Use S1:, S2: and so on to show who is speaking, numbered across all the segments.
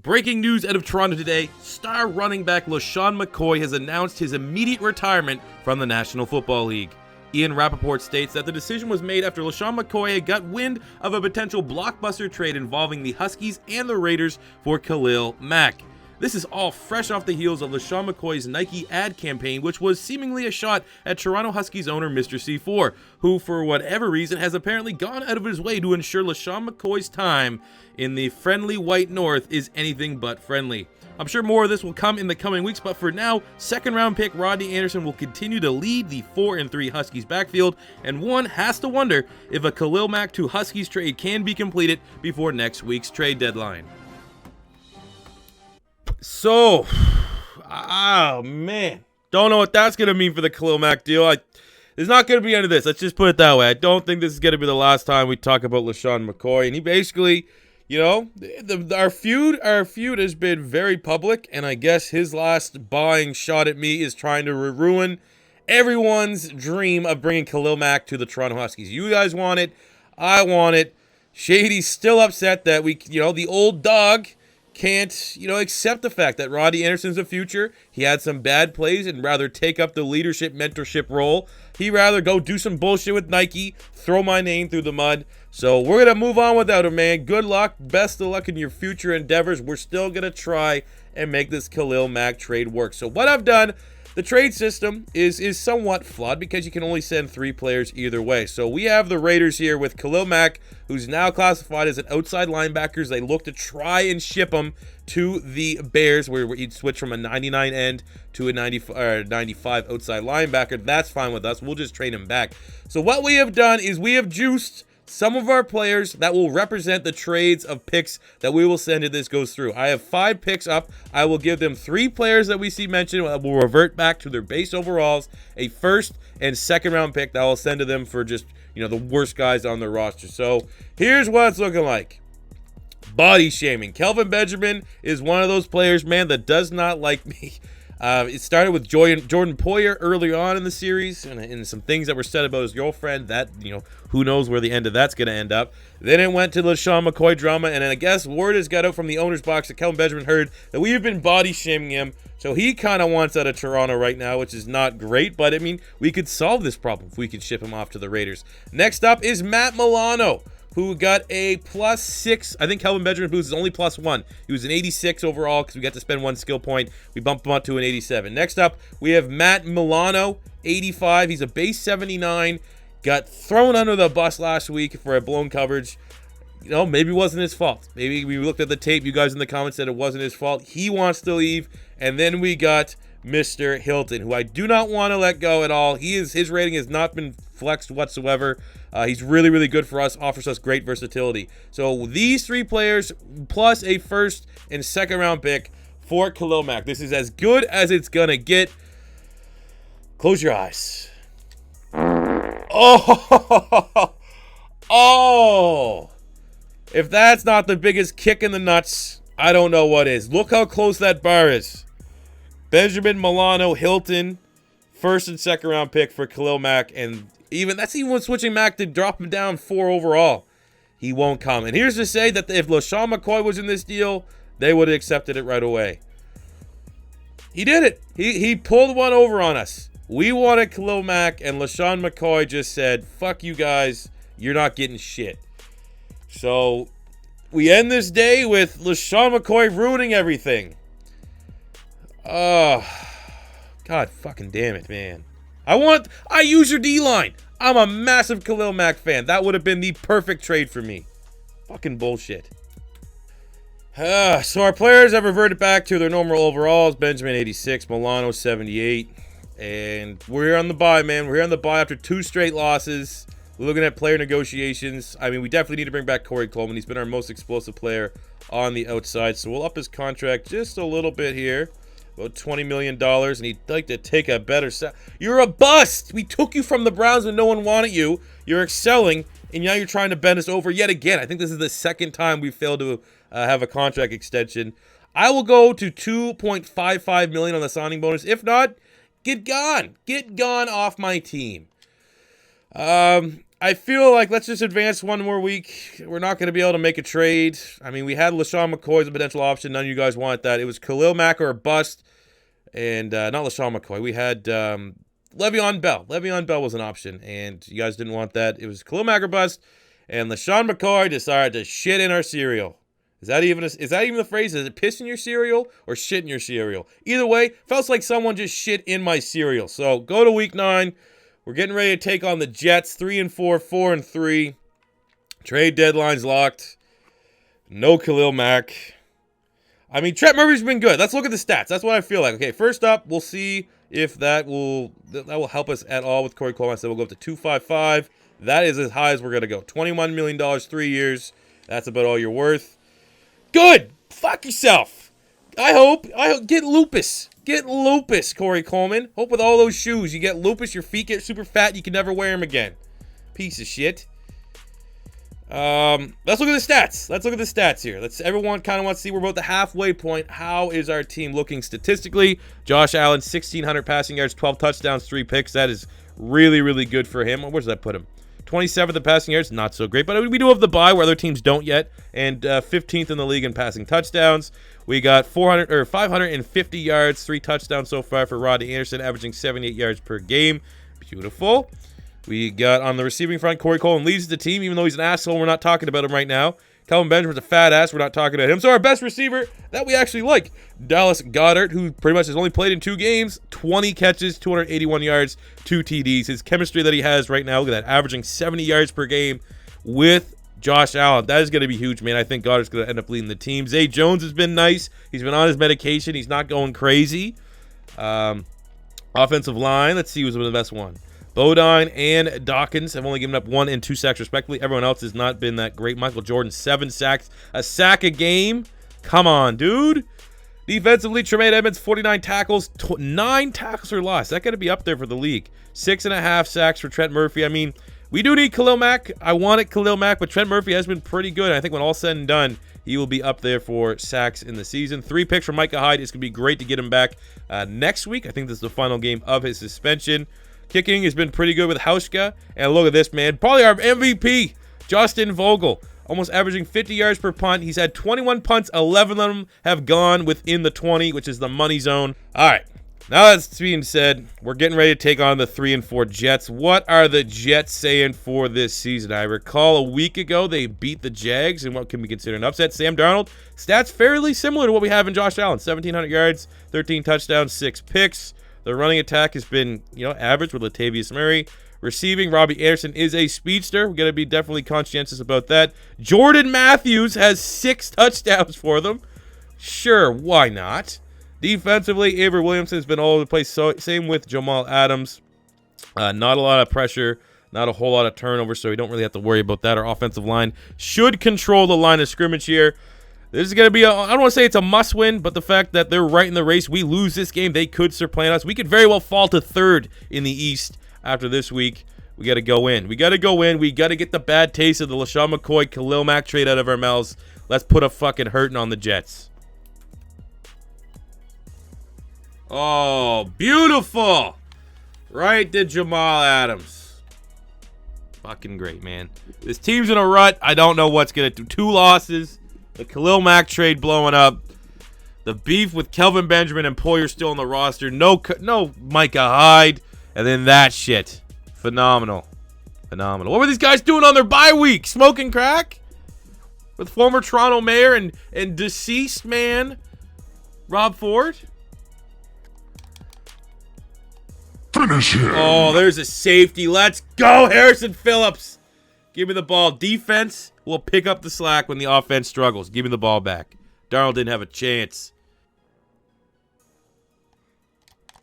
S1: Breaking news out of Toronto today, star running back LeSean McCoy has announced his immediate retirement from the National Football League. Ian Rappaport states that the decision was made after LeSean McCoy had got wind of a potential blockbuster trade involving the Huskies and the Raiders for Khalil Mack. This is all fresh off the heels of LeSean McCoy's Nike ad campaign, which was seemingly a shot at Toronto Huskies owner Mr. C4, who for whatever reason has apparently gone out of his way to ensure LeSean McCoy's time in the friendly white north is anything but friendly. I'm sure more of this will come in the coming weeks, but for now, second round pick Rodney Anderson will continue to lead the 4-3 Huskies backfield, and one has to wonder if a Khalil Mack to Huskies trade can be completed before next week's trade deadline. So, oh man, don't know what that's going to mean for the Khalil Mack deal. There's not going to be any of this. Let's just put it that way. I don't think this is going to be the last time we talk about LeSean McCoy. And he basically, you know, our feud has been very public. And I guess his last buying shot at me is trying to ruin everyone's dream of bringing Khalil Mack to the Toronto Huskies. You guys want it. I want it. Shady's still upset that the old dog can't, accept the fact that Rodney Anderson's the future. He had some bad plays and rather take up the leadership mentorship role. He'd rather go do some bullshit with Nike, throw my name through the mud. So we're going to move on without him, man. Good luck. Best of luck in your future endeavors. We're still going to try and make this Khalil Mack trade work. So what I've done, the trade system is somewhat flawed because you can only send 3 players either way. So we have the Raiders here with Khalil Mack, who's now classified as an outside linebacker. They look to try and ship him to the Bears, where he'd switch from a 99 end to a 95 outside linebacker. That's fine with us. We'll just trade him back. So what we have done is we have juiced some of our players that will represent the trades of picks that we will send if this goes through. I have 5 picks up. I will give them 3 players that we see mentioned that will revert back to their base overalls, a first and second round pick that I will send to them for just, the worst guys on their roster. So here's what it's looking like. Body shaming. Kelvin Benjamin is one of those players, man, that does not like me. It started with Jordan Poyer early on in the series and some things that were said about his girlfriend that, who knows where the end of that's going to end up. Then it went to the LeSean McCoy drama, and then I guess word has got out from the owner's box that Kelvin Benjamin heard that we have been body shaming him. So he kind of wants out of Toronto right now, which is not great. But, we could solve this problem if we could ship him off to the Raiders. Next up is Matt Milano, who got a +6. I think Kelvin Benjamin Booth is only +1. He was an 86 overall because we got to spend 1 skill point. We bumped him up to an 87. Next up, we have Matt Milano, 85. He's a base 79. Got thrown under the bus last week for a blown coverage. Maybe it wasn't his fault. Maybe we looked at the tape. You guys in the comments said it wasn't his fault. He wants to leave. And then we got Mr. Hilton, who I do not want to let go at all. His rating has not been flexed whatsoever. He's really, really good for us, offers us great versatility. So these 3 players plus a first and second round pick for Khalil Mack. This is as good as it's going to get. Close your eyes. Oh, if that's not the biggest kick in the nuts, I don't know what is. Look how close that bar is. Benjamin, Milano, Hilton, first and second round pick for Khalil Mack, and that's even when switching Mack to drop him down 4 overall. He won't come. And here's to say that if LeSean McCoy was in this deal, they would have accepted it right away. He did it. He pulled one over on us. We wanted Khalil Mack, and LeSean McCoy just said, fuck you guys, you're not getting shit. So we end this day with LeSean McCoy ruining everything. Oh, God fucking damn it, man. I use your D-line. I'm a massive Khalil Mack fan. That would have been the perfect trade for me. Fucking bullshit. So our players have reverted back to their normal overalls. Benjamin 86, Milano 78. And we're here on the bye, man. We're here on the bye after 2 straight losses. We're looking at player negotiations. We definitely need to bring back Corey Coleman. He's been our most explosive player on the outside. So we'll up his contract just a little bit here. About $20 million, and he'd like to take a better You're a bust! We took you from the Browns when no one wanted you. You're excelling, and now you're trying to bend us over yet again. I think this is the second time we failed to have a contract extension. I will go to $2.55 million on the signing bonus. If not, get gone. Get gone off my team. I feel like let's just advance one more week. We're not going to be able to make a trade. I mean, we had LeSean McCoy as a potential option. None of you guys wanted that. It was Khalil Mack or a bust. And not LeSean McCoy. We had Le'Veon Bell. Le'Veon Bell was an option, and you guys didn't want that. It was Khalil Mack or bust, and LeSean McCoy decided to shit in our cereal. Is that even the phrase? Is it piss in your cereal or shit in your cereal? Either way, felt like someone just shit in my cereal. So go to week 9. We're getting ready to take on the Jets. 3-4, 4-3. Trade deadline's locked. No Khalil Mack. I mean, Trent Murphy's been good. Let's look at the stats. That's what I feel like. Okay, first up, we'll see if that will help us at all with Corey Coleman. I said we'll go up to 255. That is as high as we're going to go. $21 million, 3 years. That's about all you're worth. Good. Fuck yourself. I hope. Get lupus. Get lupus, Corey Coleman. Hope with all those shoes you get lupus, your feet get super fat, you can never wear them again. Piece of shit. Let's look at the stats. Let's look at the stats here. Everyone kind of wants to see we're about the halfway point. How is our team looking statistically? Josh Allen, 1,600 passing yards, 12 touchdowns, 3 picks. That is really, really good for him. Where does that put him? 27th in passing yards, not so great, but we do have the bye where other teams don't yet, and 15th in the league in passing touchdowns. We got 550 yards, 3 touchdowns so far for Rodney Anderson, averaging 78 yards per game. Beautiful. We got on the receiving front, Corey Coleman leads the team, even though he's an asshole. We're not talking about him right now. Kelvin Benjamin's a fat ass. We're not talking about him. So our best receiver that we actually like, Dallas Goedert, who pretty much has only played in 2 games, 20 catches, 281 yards, 2 TDs. His chemistry that he has right now, look at that, averaging 70 yards per game with Josh Allen. That is going to be huge, man. I think Goddard's going to end up leading the team. Zay Jones has been nice. He's been on his medication. He's not going crazy. Offensive line, let's see who's the best one. Bodine and Dawkins have only given up 1 and 2 sacks respectively. Everyone else has not been that great. Michael Jordan, 7 sacks. A sack a game? Come on, dude. Defensively, Tremaine Edmonds, 49 tackles. 9 tackles or loss. That got to be up there for the league. 6.5 sacks for Trent Murphy. I mean, we do need Khalil Mack. I wanted Khalil Mack, but Trent Murphy has been pretty good. I think when all said and done, he will be up there for sacks in the season. 3 picks for Micah Hyde. It's going to be great to get him back next week. I think this is the final game of his suspension. Kicking has been pretty good with Hauschka. And look at this, man. Probably our MVP, Justin Vogel. Almost averaging 50 yards per punt. He's had 21 punts. 11 of them have gone within the 20, which is the money zone. All right. Now that's being said, we're getting ready to take on the 3-4 Jets. What are the Jets saying for this season? I recall a week ago they beat the Jags in what can be considered an upset. Sam Darnold, stats fairly similar to what we have in Josh Allen. 1,700 yards, 13 touchdowns, 6 picks. The running attack has been, average with Latavius Murray. Receiving, Robbie Anderson is a speedster. We're going to be definitely conscientious about that. Jordan Matthews has 6 touchdowns for them. Sure, why not? Defensively, Avery Williamson has been all over the place. So, same with Jamal Adams. Not a lot of pressure, not a whole lot of turnover, so we don't really have to worry about that. Our offensive line should control the line of scrimmage here. This is going to be, I don't want to say it's a must-win, but the fact that they're right in the race, we lose this game, they could supplant us. We could very well fall to 3rd in the East after this week. We got to go in. We got to go in. We got to get the bad taste of the LeSean McCoy, Khalil Mack trade out of our mouths. Let's put a fucking hurting on the Jets. Oh, beautiful. Right to Jamal Adams. Fucking great, man. This team's in a rut. I don't know what's going to do. 2 losses. The Khalil Mack trade blowing up. The beef with Kelvin Benjamin and Poyer still on the roster. No Micah Hyde. And then that shit. Phenomenal. Phenomenal. What were these guys doing on their bye week? Smoking crack? With former Toronto mayor and deceased man Rob Ford?
S2: Finish him.
S1: Oh, there's a safety. Let's go, Harrison Phillips. Give me the ball. Defense will pick up the slack when the offense struggles. Give me the ball back. Darnold didn't have a chance.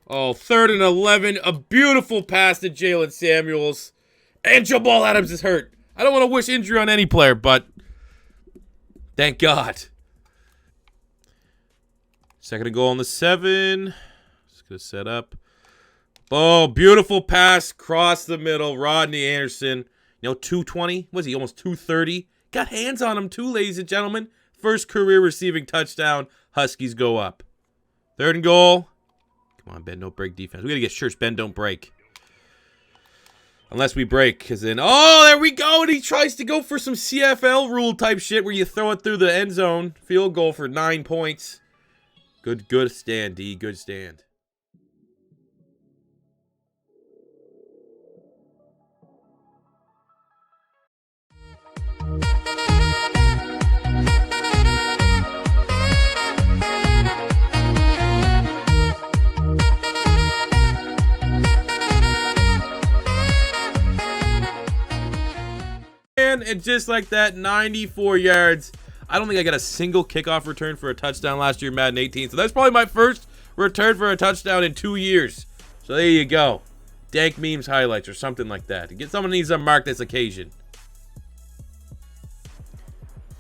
S1: Oh, 3rd and 11. A beautiful pass to Jalen Samuels. And Jamal Adams is hurt. I don't want to wish injury on any player, but thank God. 2nd and goal on the 7. Just going to set up. Oh, beautiful pass across the middle. Rodney Anderson. 220. Was he almost 230? Got hands on him too, ladies and gentlemen. First career receiving touchdown. Huskies go up. 3rd and goal. Come on, Ben, don't break defense. We got to get shirts. Ben, don't break. Unless we break, because then, oh, there we go, and he tries to go for some CFL rule type shit where you throw it through the end zone. Field goal for 9 points. Good stand, D. Good stand. And just like that, 94 yards. I don't think I got a single kickoff return for a touchdown last year in Madden 18. So that's probably my first return for a touchdown in 2 years. So there you go. Dank memes highlights or something like that. Someone needs to mark this occasion.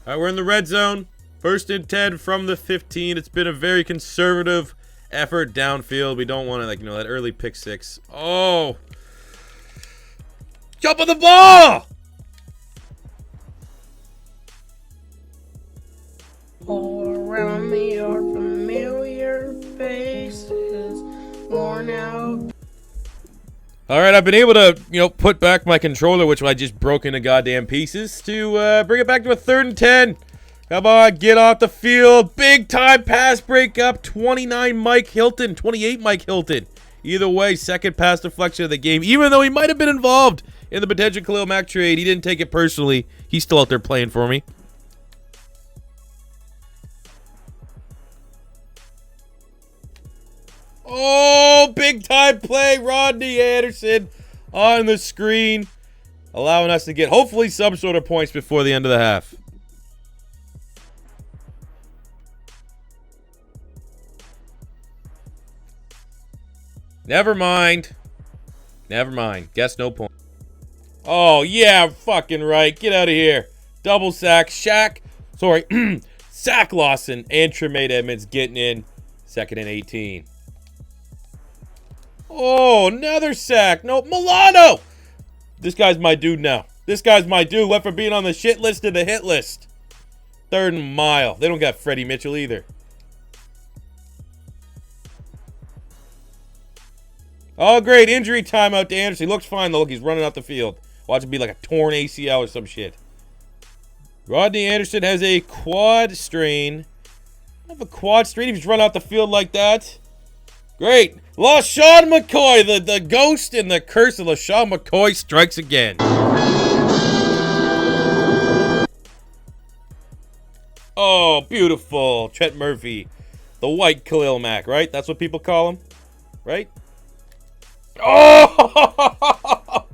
S1: All right, we're in the red zone. 1st and 10 from the 15. It's been a very conservative effort downfield. We don't want to, that early pick 6. Oh. Jump on the ball!
S3: All around me are familiar faces, worn out.
S1: All right, I've been able to, put back my controller, which I just broke into goddamn pieces, to bring it back to a 3rd and 10. Come on, get off the field. Big time pass breakup. 29 Mike Hilton, 28 Mike Hilton. Either way, second pass deflection of the game. Even though he might have been involved in the potential Khalil Mack trade, he didn't take it personally. He's still out there playing for me. Oh, big time play. Rodney Anderson on the screen, allowing us to get hopefully some sort of points before the end of the half. Never mind. Guess no point. Oh, yeah, fucking right. Get out of here. Double sack. Sack Lawson and Tremaine Edmonds getting in. 2nd and 18. Oh, another sack. No, Milano. This guy's my dude now. Went from being on the shit list to the hit list. 3rd and mile. They don't got Freddie Mitchell either. Oh, great. Injury timeout to Anderson. He looks fine, though. Look, he's running out the field. Watch it be like a torn ACL or some shit. Rodney Anderson has a quad strain. If he's run out the field like that. Great. LeSean McCoy, the ghost and the curse of LeSean McCoy strikes again. Oh, beautiful. Trent Murphy. The white Khalil Mack, right? That's what people call him, right? Oh!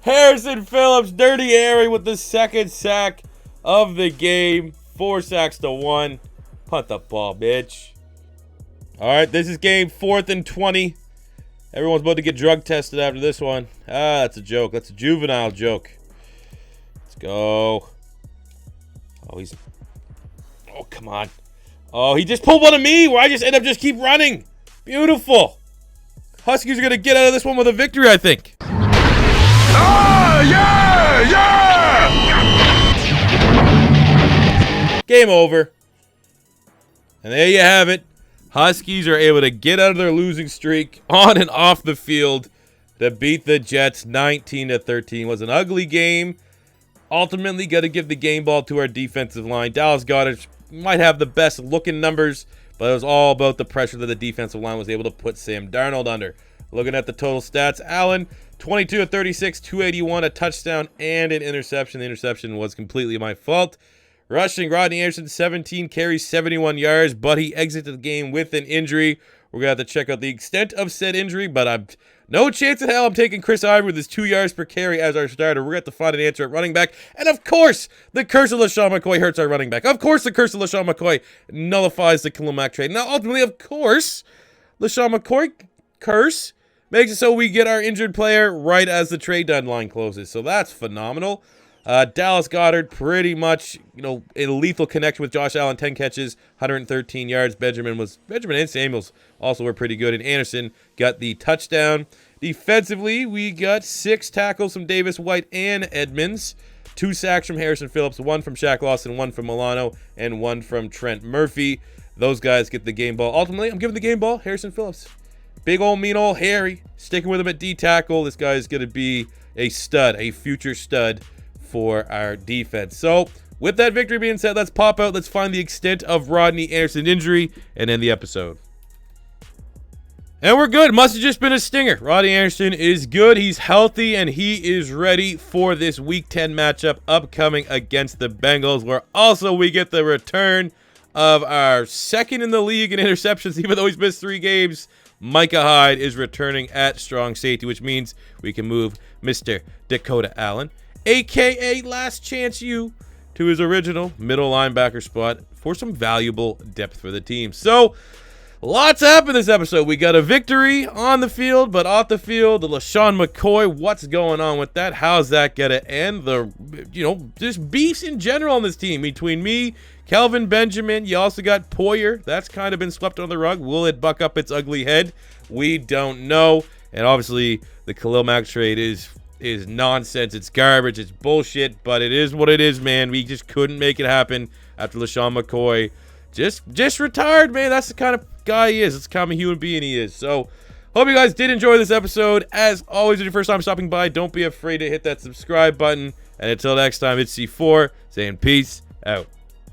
S1: Harrison Phillips, Dirty Harry with the 2nd sack of the game. 4 sacks to 1. Punt the ball, bitch. All right, this is game 4th and 20. Everyone's about to get drug tested after this one. Ah, that's a joke. That's a juvenile joke. Let's go. Oh, come on. Oh, he just pulled one of me where I just end up keep running. Beautiful. Huskies are going to get out of this one with a victory, I think.
S2: Ah, yeah!
S1: Game over. And there you have it. Huskies are able to get out of their losing streak on and off the field to beat the Jets 19-13. Was an ugly game. Ultimately, got to give the game ball to our defensive line. Dallas Goedert might have the best looking numbers, but it was all about the pressure that the defensive line was able to put Sam Darnold under. Looking at the total stats, Allen, 22-36, 281, a touchdown, and an interception. The interception was completely my fault. Rushing, Rodney Anderson, 17 carries, 71 yards, but he exited the game with an injury. We're going to have to check out the extent of said injury, but I'm no chance in hell I'm taking Chris Ivory with his 2 yards per carry as our starter. We're going to have to find an answer at running back. And of course, the curse of LeSean McCoy hurts our running back. Of course, the curse of LeSean McCoy nullifies the Khalil Mack trade. Now, ultimately, of course, LeSean McCoy curse makes it so we get our injured player right as the trade deadline closes. So that's phenomenal. Dallas Goedert pretty much, in a lethal connection with Josh Allen, 10 catches, 113 yards. Benjamin and Samuels also were pretty good. And Anderson got the touchdown. Defensively, we got 6 tackles from Davis White and Edmonds. 2 sacks from Harrison Phillips, 1 from Shaq Lawson, 1 from Milano, and 1 from Trent Murphy. Those guys get the game ball. Ultimately, I'm giving the game ball Harrison Phillips. Big old mean old Harry, sticking with him at D tackle. This guy is going to be a stud, a future stud for our defense. So, with that victory being said, let's pop out. Let's find the extent of Rodney Anderson's injury and end the episode. And we're good. Must have just been a stinger. Rodney Anderson is good. He's healthy, and he is ready for this Week 10 matchup upcoming against the Bengals, where also we get the return of our second in the league in interceptions, even though he's missed 3 games. Micah Hyde is returning at strong safety, which means we can move Mr. Dakota Allen, a.k.a. Last Chance U, to his original middle linebacker spot for some valuable depth for the team. So, lots happened this episode. We got a victory on the field, but off the field, the LeSean McCoy, what's going on with that? How's that going to end? Just beefs in general on this team between me, Kelvin Benjamin. You also got Poyer. That's kind of been swept under the rug. Will it buck up its ugly head? We don't know. And obviously, the Khalil Mack trade is nonsense. It's garbage. It's bullshit, but it is what it is, man. We just couldn't make it happen after LeSean McCoy just retired, man. That's the kind of guy he is. That's the kind of human being he is. So, hope you guys did enjoy this episode. As always, if it's your first time stopping by, don't be afraid to hit that subscribe button. And until next time, it's C4 saying peace out.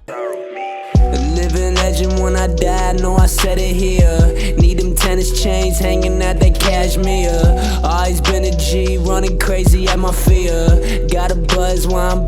S4: A living legend when I die, know I said it here. Need them tennis chains hanging at that cashmere. Always been a G, running crazy at my fear. Got a buzz while I'm